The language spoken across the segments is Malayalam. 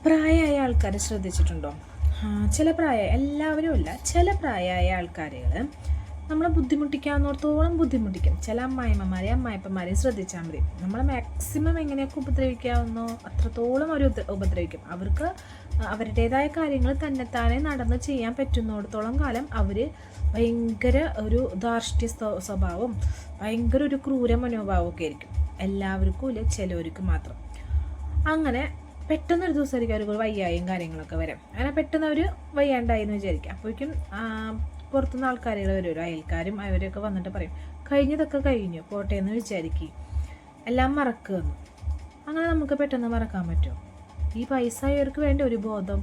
പ്രായമായ ആൾക്കാരെ ശ്രദ്ധിച്ചിട്ടുണ്ടോ? ചില എല്ലാവരും അല്ല, ചില പ്രായമായ ആൾക്കാരുകൾ നമ്മളെ ബുദ്ധിമുട്ടിക്കാവുന്നിടത്തോളം ബുദ്ധിമുട്ടിക്കും. ചില അമ്മായിപ്പന്മാരെയും ശ്രദ്ധിച്ചാൽ മതി. നമ്മളെ മാക്സിമം എങ്ങനെയൊക്കെ ഉപദ്രവിക്കാവുന്നോ അത്രത്തോളം അവർ ഉപദ്രവിക്കും. അവർക്ക് അവരുടേതായ കാര്യങ്ങൾ തന്നെത്താനെ നടന്ന് ചെയ്യാൻ പറ്റുന്നിടത്തോളം കാലം അവർ ഭയങ്കര ഒരു ധാർഷ്ട്യ സ്വഭാവവും ഭയങ്കര ഒരു ക്രൂര മനോഭാവമൊക്കെ ആയിരിക്കും. എല്ലാവർക്കും ഇല്ല, ചിലവർക്ക് മാത്രം. അങ്ങനെ പെട്ടെന്നൊരു ദിവസമായിരിക്കും അവർക്ക് വയ്യായും കാര്യങ്ങളൊക്കെ വരാം. അങ്ങനെ പെട്ടെന്ന് അവർ വയ്യാണ്ടായി എന്ന് വിചാരിക്കുക. അപ്പോഴേക്കും പുറത്തുനിന്ന് ആൾക്കാരുകൾ വരുമല്ലോ, അയൽക്കാരും അവരൊക്കെ വന്നിട്ട് പറയും, കഴിഞ്ഞതൊക്കെ കഴിഞ്ഞു പോട്ടെ എന്ന് വിചാരിക്കുക, എല്ലാം മറക്കുമെന്ന്. അങ്ങനെ നമുക്ക് പെട്ടെന്ന് മറക്കാൻ പറ്റുമോ? ഈ വയസ്സായവർക്ക് വേണ്ട ഒരു ബോധം,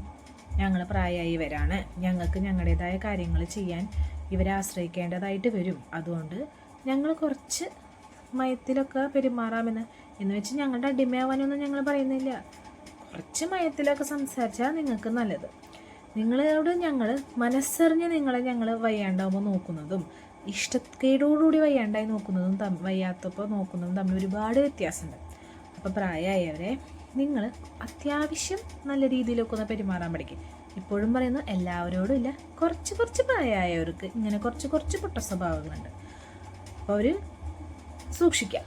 ഞങ്ങൾ പ്രായമായവരാണ്, ഞങ്ങൾക്ക് ഞങ്ങളുടേതായ കാര്യങ്ങൾ ചെയ്യാൻ ഇവരെ ആശ്രയിക്കേണ്ടതായിട്ട് വരും, അതുകൊണ്ട് ഞങ്ങൾ കുറച്ച് മയത്തിലൊക്കെ പെരുമാറാമെന്ന് വെച്ച് ഞങ്ങളുടെ അടിമയാവാനൊന്നും ഞങ്ങൾ പറയുന്നില്ല. കുറച്ച് മയത്തിലൊക്കെ സംസാരിച്ചാൽ നിങ്ങൾക്ക് നല്ലത്. നിങ്ങളോട് ഞങ്ങൾ മനസ്സറിഞ്ഞ് ഞങ്ങൾ വയ്യാണ്ടാവുമ്പോൾ നോക്കുന്നതും ഇഷ്ടക്കേടോടുകൂടി വയ്യാണ്ടായി നോക്കുന്നതും വയ്യാത്തപ്പോൾ നോക്കുന്നതും തമ്മിൽ ഒരുപാട് വ്യത്യാസമുണ്ട്. അപ്പോൾ പ്രായമായവരെ നിങ്ങൾ അത്യാവശ്യം നല്ല രീതിയിലൊക്കെ ഒന്ന് പെരുമാറാൻ പഠിക്കും. ഇപ്പോഴും പറയുന്നു, എല്ലാവരോടും ഇല്ല, കുറച്ച് പ്രായമായവർക്ക് ഇങ്ങനെ കുറച്ച് പൊട്ട സ്വഭാവങ്ങളുണ്ട്. അപ്പോൾ അവർ സൂക്ഷിക്കാം.